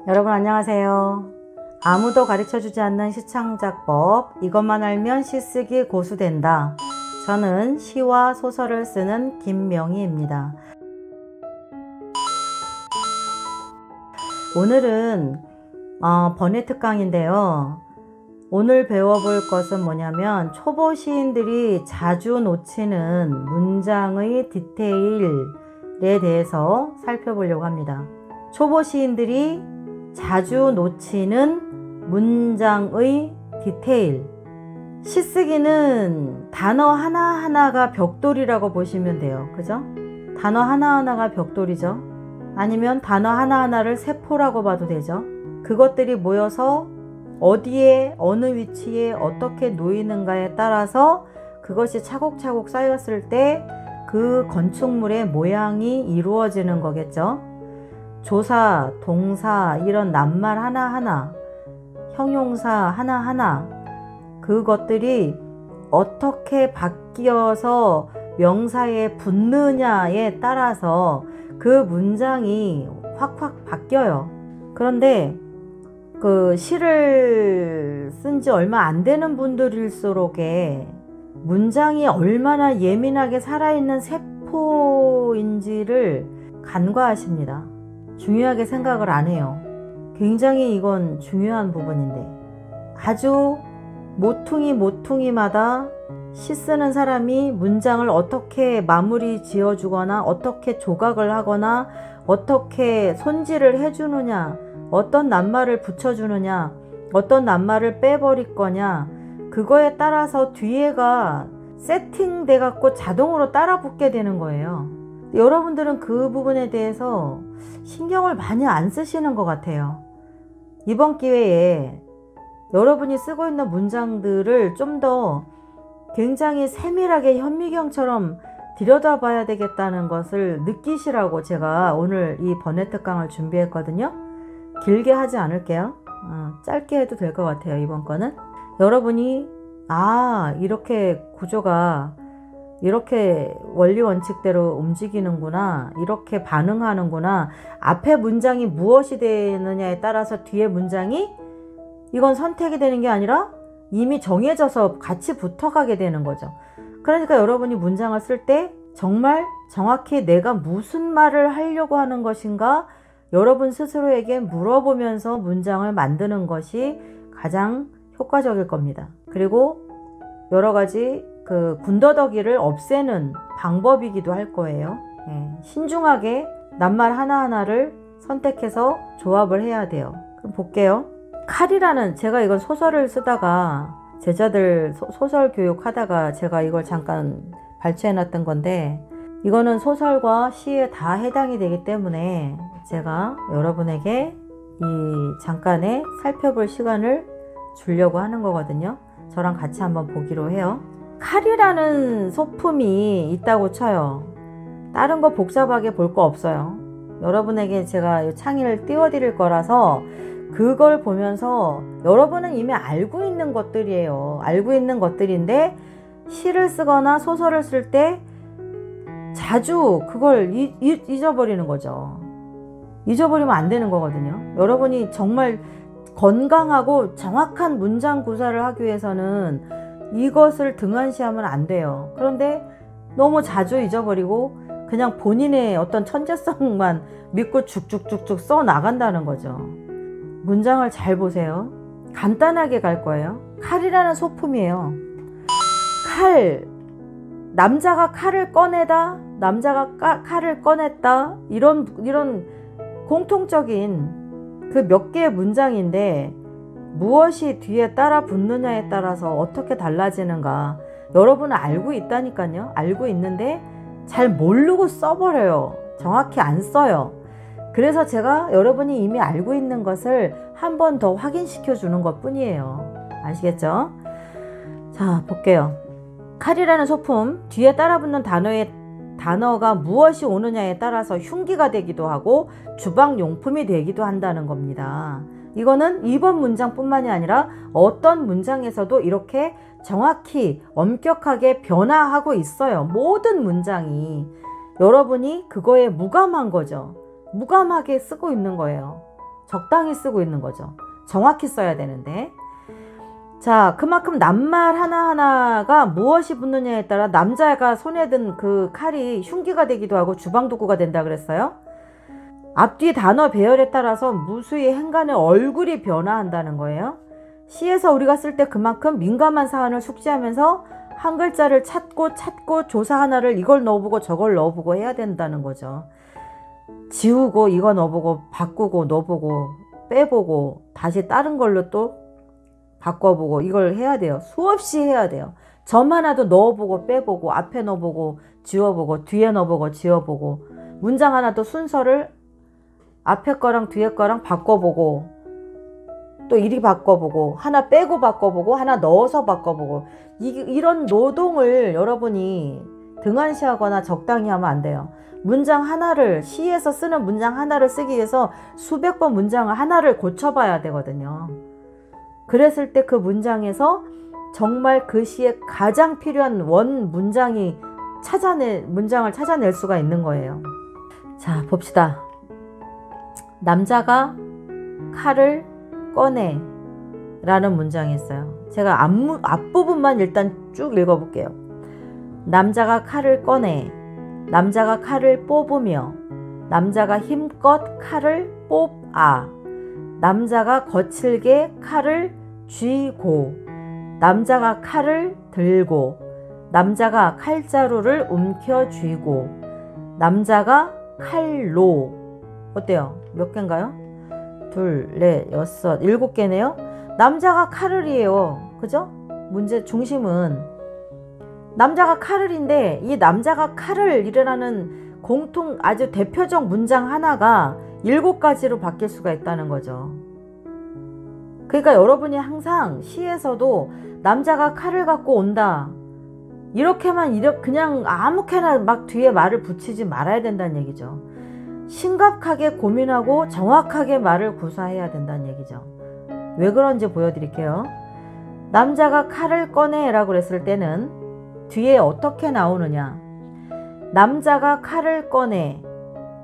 여러분 안녕하세요. 아무도 가르쳐주지 않는 시창작법, 이것만 알면 시쓰기 고수된다. 저는 시와 소설을 쓰는 김명희입니다. 오늘은 번외 특강인데요. 오늘 배워볼 것은 뭐냐면 초보 시인들이 자주 놓치는 문장의 디테일에 대해서 살펴보려고 합니다. 초보 시인들이 자주 놓치는 문장의 디테일. 시쓰기는 단어 하나하나가 벽돌이라고 보시면 돼요. 그죠? 단어 하나하나가 벽돌이죠. 아니면 단어 하나하나를 세포라고 봐도 되죠. 그것들이 모여서 어디에 어느 위치에 어떻게 놓이는가에 따라서 그것이 차곡차곡 쌓였을 때 그 건축물의 모양이 이루어지는 거겠죠. 조사, 동사, 이런 낱말 하나하나, 형용사 하나하나, 그것들이 어떻게 바뀌어서 명사에 붙느냐에 따라서 그 문장이 확확 바뀌어요. 그런데 그 시를 쓴 지 얼마 안 되는 분들일수록에 문장이 얼마나 예민하게 살아있는 세포인지를 간과하십니다. 중요하게 생각을 안 해요. 굉장히 이건 중요한 부분인데, 아주 모퉁이마다 시 쓰는 사람이 문장을 어떻게 마무리 지어주거나 어떻게 조각을 하거나 어떻게 손질을 해주느냐, 어떤 낱말을 붙여주느냐, 어떤 낱말을 빼버릴 거냐, 그거에 따라서 뒤에가 세팅돼 갖고 자동으로 따라 붙게 되는 거예요. 여러분들은 그 부분에 대해서 신경을 많이 안 쓰시는 것 같아요. 이번 기회에 여러분이 쓰고 있는 문장들을 좀 더 굉장히 세밀하게 현미경처럼 들여다봐야 되겠다는 것을 느끼시라고 제가 오늘 이 번외 특강을 준비했거든요. 길게 하지 않을게요. 짧게 해도 될 것 같아요. 이번 거는 여러분이 이렇게 구조가 이렇게 원리 원칙대로 움직이는구나, 이렇게 반응하는구나, 앞에 문장이 무엇이 되느냐에 따라서 뒤에 문장이 이건 선택이 되는 게 아니라 이미 정해져서 같이 붙어가게 되는 거죠. 그러니까 여러분이 문장을 쓸 때 정말 정확히 내가 무슨 말을 하려고 하는 것인가 여러분 스스로에게 물어보면서 문장을 만드는 것이 가장 효과적일 겁니다. 그리고 여러 가지 그 군더더기를 없애는 방법이기도 할 거예요. 신중하게 낱말 하나하나를 선택해서 조합을 해야 돼요. 그럼 볼게요. 칼이라는, 제가 이건 소설을 쓰다가 제자들 소설 교육하다가 제가 이걸 잠깐 발췌해 놨던 건데, 이거는 소설과 시에 다 해당이 되기 때문에 제가 여러분에게 이 잠깐의 살펴볼 시간을 주려고 하는 거거든요. 저랑 같이 한번 보기로 해요. 칼이라는 소품이 있다고 쳐요. 다른 거 복잡하게 볼 거 없어요. 여러분에게 제가 창의를 띄워드릴 거라서 그걸 보면서 여러분은 이미 알고 있는 것들이에요. 알고 있는 것들인데 시를 쓰거나 소설을 쓸 때 자주 그걸 잊어버리는 거죠. 잊어버리면 안 되는 거거든요. 여러분이 정말 건강하고 정확한 문장 구사를 하기 위해서는 이것을 등한시하면 안 돼요. 그런데 너무 자주 잊어버리고 그냥 본인의 어떤 천재성만 믿고 쭉쭉쭉쭉 써 나간다는 거죠. 문장을 잘 보세요. 간단하게 갈 거예요. 칼이라는 소품이에요. 칼, 남자가 칼을 꺼내다, 남자가 칼을 꺼냈다, 이런 공통적인 그 몇 개의 문장인데 무엇이 뒤에 따라 붙느냐에 따라서 어떻게 달라지는가 여러분은 알고 있다니까요. 알고 있는데 잘 모르고 써버려요. 정확히 안 써요. 그래서 제가 여러분이 이미 알고 있는 것을 한 번 더 확인시켜 주는 것 뿐이에요. 아시겠죠? 자, 볼게요. 칼이라는 소품, 뒤에 따라붙는 단어가 무엇이 오느냐에 따라서 흉기가 되기도 하고 주방용품이 되기도 한다는 겁니다. 이거는 이번 문장뿐만이 아니라 어떤 문장에서도 이렇게 정확히 엄격하게 변화하고 있어요. 모든 문장이. 여러분이 그거에 무감한 거죠. 무감하게 쓰고 있는 거예요. 적당히 쓰고 있는 거죠. 정확히 써야 되는데. 자, 그만큼 낱말 하나하나가 무엇이 붙느냐에 따라 남자가 손에 든 그 칼이 흉기가 되기도 하고 주방도구가 된다 그랬어요. 앞뒤 단어 배열에 따라서 무수히 행간의 얼굴이 변화한다는 거예요. 시에서 우리가 쓸 때 그만큼 민감한 사안을 숙지하면서 한 글자를 찾고 조사 하나를 이걸 넣어보고 저걸 넣어보고 해야 된다는 거죠. 지우고 이거 넣어보고 바꾸고 넣어보고 빼보고 다시 다른 걸로 또 바꿔보고 이걸 해야 돼요. 수없이 해야 돼요. 점 하나도 넣어보고 빼보고 앞에 넣어보고 지워보고 뒤에 넣어보고 지워보고 문장 하나도 순서를 앞에 거랑 뒤에 거랑 바꿔보고 또 이리 바꿔보고 하나 빼고 바꿔보고 하나 넣어서 바꿔보고 이런 노동을 여러분이 등한시하거나 적당히 하면 안 돼요. 문장 하나를 시에서 쓰는 문장 하나를 쓰기 위해서 수백 번 문장을 하나를 고쳐봐야 되거든요. 그랬을 때 그 문장에서 정말 그 시에 가장 필요한 원 문장을 찾아낼 수가 있는 거예요. 자, 봅시다. 남자가 칼을 꺼내 라는 문장이 있어요. 제가 앞부분만 일단 쭉 읽어볼게요. 남자가 칼을 꺼내, 남자가 칼을 뽑으며, 남자가 힘껏 칼을 뽑아, 남자가 거칠게 칼을 쥐고, 남자가 칼을 들고, 남자가 칼자루를 움켜쥐고, 남자가 칼로. 어때요? 몇 개인가요? 둘, 넷, 여섯, 7개네요. 남자가 칼을이에요. 그죠? 문제 중심은 남자가 칼을인데 이 남자가 칼을이라는 공통 아주 대표적 문장 하나가 7가지로 바뀔 수가 있다는 거죠. 그러니까 여러분이 항상 시에서도 남자가 칼을 갖고 온다 이렇게만 그냥 아무렇게나 막 뒤에 말을 붙이지 말아야 된다는 얘기죠. 심각하게 고민하고 정확하게 말을 구사해야 된다는 얘기죠. 왜 그런지 보여드릴게요. 남자가 칼을 꺼내 라고 그랬을 때는 뒤에 어떻게 나오느냐. 남자가 칼을 꺼내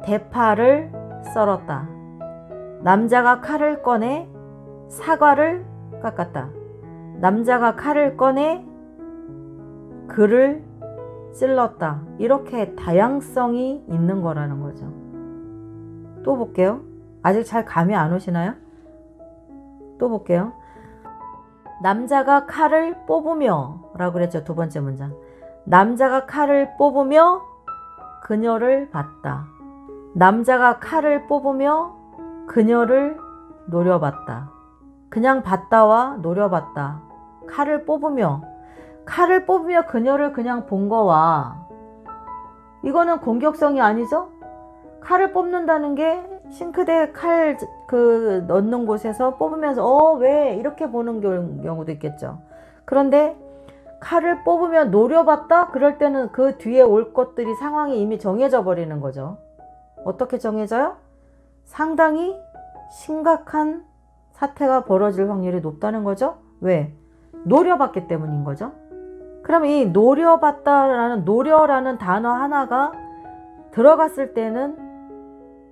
대파를 썰었다. 남자가 칼을 꺼내 사과를 깎았다. 남자가 칼을 꺼내 글을 찔렀다. 이렇게 다양성이 있는 거라는 거죠. 또 볼게요. 아직 잘 감이 안 오시나요? 또 볼게요. 남자가 칼을 뽑으며 라고 그랬죠. 두 번째 문장. 남자가 칼을 뽑으며 그녀를 봤다. 남자가 칼을 뽑으며 그녀를 노려봤다. 그냥 봤다와 노려봤다. 칼을 뽑으며 그녀를 그냥 본 거와 이거는 공격성이 아니죠? 칼을 뽑는다는 게 싱크대에 칼 넣는 곳에서 뽑으면서 왜 이렇게 보는 경우도 있겠죠. 그런데 칼을 뽑으면 노려봤다? 그럴 때는 그 뒤에 올 것들이 상황이 이미 정해져 버리는 거죠. 어떻게 정해져요? 상당히 심각한 사태가 벌어질 확률이 높다는 거죠. 왜? 노려봤기 때문인 거죠. 그러면 이 노려라는 단어 하나가 들어갔을 때는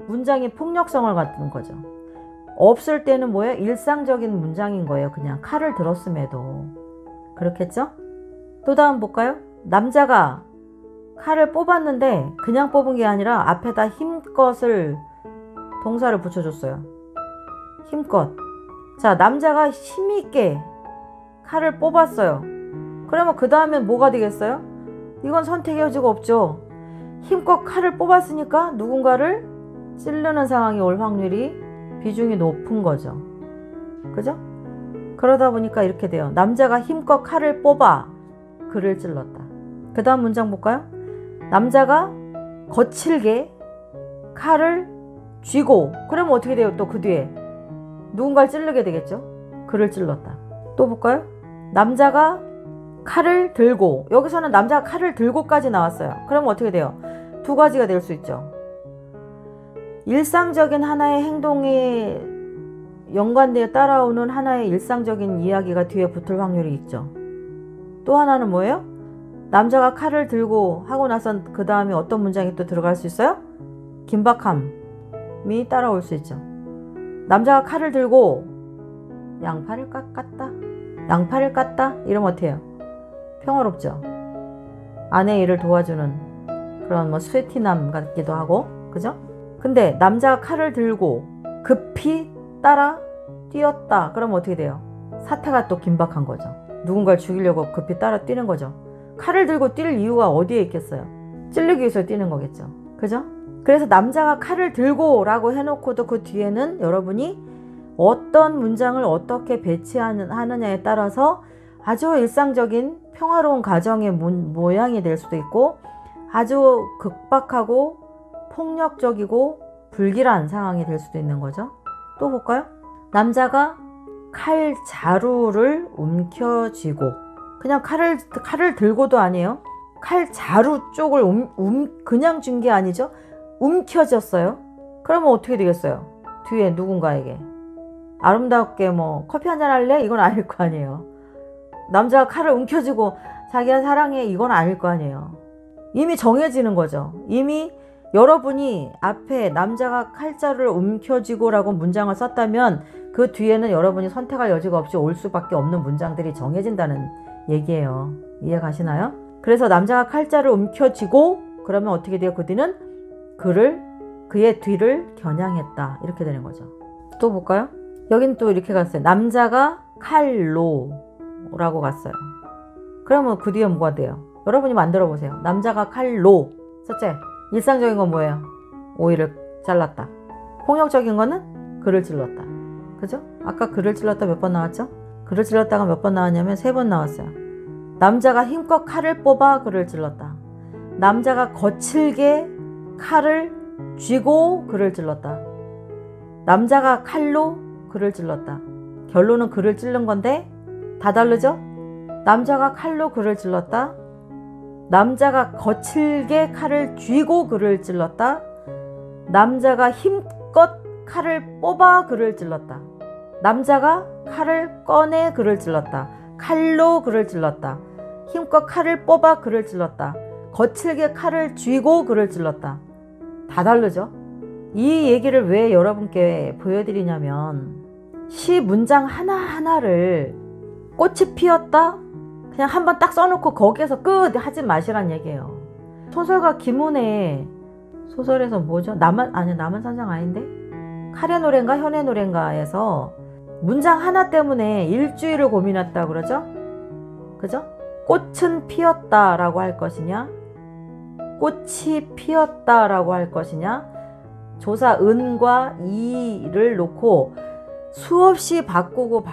문장이 폭력성을 갖는 거죠. 없을 때는 뭐예요? 일상적인 문장인 거예요. 그냥 칼을 들었음에도. 그렇겠죠? 또 다음 볼까요? 남자가 칼을 뽑았는데 그냥 뽑은 게 아니라 앞에다 힘껏을 동사를 붙여줬어요. 힘껏. 자, 남자가 힘있게 칼을 뽑았어요. 그러면 그 다음엔 뭐가 되겠어요? 이건 선택의 여지가 없죠. 힘껏 칼을 뽑았으니까 누군가를 찌르는 상황이 올 확률이 비중이 높은 거죠. 그죠? 그러다 보니까 이렇게 돼요. 남자가 힘껏 칼을 뽑아 그를 찔렀다. 그 다음 문장 볼까요? 남자가 거칠게 칼을 쥐고 그러면 어떻게 돼요? 또 그 뒤에 누군가를 찌르게 되겠죠? 그를 찔렀다. 또 볼까요? 남자가 칼을 들고 여기서는 남자가 칼을 들고까지 나왔어요. 그러면 어떻게 돼요? 2가지가 될 수 있죠. 일상적인 하나의 행동에 연관되어 따라오는 하나의 일상적인 이야기가 뒤에 붙을 확률이 있죠. 또 하나는 뭐예요? 남자가 칼을 들고 하고 나선 그 다음에 어떤 문장이 또 들어갈 수 있어요? 긴박함이 따라올 수 있죠. 남자가 칼을 들고 양파를 깠다. 양파를 깠다? 이러면 어떻게 해요? 평화롭죠. 아내의 일을 도와주는 그런 뭐 스웨티남 같기도 하고, 그죠? 근데 남자가 칼을 들고 급히 따라 뛰었다. 그러면 어떻게 돼요? 사태가 또 긴박한 거죠. 누군가를 죽이려고 급히 따라 뛰는 거죠. 칼을 들고 뛸 이유가 어디에 있겠어요? 찔르기 위해서 뛰는 거겠죠. 그죠? 그래서 남자가 칼을 들고 라고 해놓고도 그 뒤에는 여러분이 어떤 문장을 어떻게 배치하느냐에 따라서 아주 일상적인 평화로운 가정의 모양이 될 수도 있고, 아주 극박하고 폭력적이고 불길한 상황이 될 수도 있는 거죠. 또 볼까요? 남자가 칼 자루를 움켜쥐고, 그냥 칼을 들고도 아니에요. 칼 자루 쪽을 그냥 준 게 아니죠. 움켜쥐었어요. 그러면 어떻게 되겠어요? 뒤에 누군가에게 아름답게 뭐 커피 한잔 할래? 이건 아닐 거 아니에요. 남자가 칼을 움켜쥐고 자기가 사랑해, 이건 아닐 거 아니에요. 이미 정해지는 거죠. 이미 여러분이 앞에 남자가 칼자루를 움켜쥐고 라고 문장을 썼다면 그 뒤에는 여러분이 선택할 여지가 없이 올 수밖에 없는 문장들이 정해진다는 얘기예요. 이해 가시나요? 그래서 남자가 칼자루를 움켜쥐고 그러면 어떻게 돼요? 그 뒤는 그의 뒤를 겨냥했다. 이렇게 되는 거죠. 또 볼까요? 여긴 또 이렇게 갔어요. 남자가 칼로 라고 갔어요. 그러면 그 뒤에 뭐가 돼요? 여러분이 만들어 보세요. 남자가 칼로. 첫째, 일상적인 건 뭐예요? 오이를 잘랐다. 폭력적인 거는 글을 찔렀다. 그죠? 아까 글을 찔렀다 몇 번 나왔죠? 글을 찔렀다가 몇 번 나왔냐면 3번 나왔어요. 남자가 힘껏 칼을 뽑아 글을 찔렀다. 남자가 거칠게 칼을 쥐고 글을 찔렀다. 남자가 칼로 글을 찔렀다. 결론은 글을 찔른 건데 다 다르죠? 남자가 칼로 글을 찔렀다. 남자가 거칠게 칼을 쥐고 글을 찔렀다. 남자가 힘껏 칼을 뽑아 글을 찔렀다. 남자가 칼을 꺼내 글을 찔렀다. 칼로 글을 찔렀다. 힘껏 칼을 뽑아 글을 찔렀다. 거칠게 칼을 쥐고 글을 찔렀다. 다 다르죠? 이 얘기를 왜 여러분께 보여드리냐면 시 문장 하나하나를 꽃이 피었다? 그냥 한번 딱 써놓고 거기에서 끝 하지 마시란 얘기예요. 소설가 김훈의 소설에서 뭐죠? 남한 선생 아닌데? 칼의 노래인가 현의 노래인가에서 문장 하나 때문에 일주일을 고민했다 그러죠? 그죠? 꽃은 피었다라고 할 것이냐? 꽃이 피었다라고 할 것이냐? 조사 은과 이를 놓고 수없이 바꾸고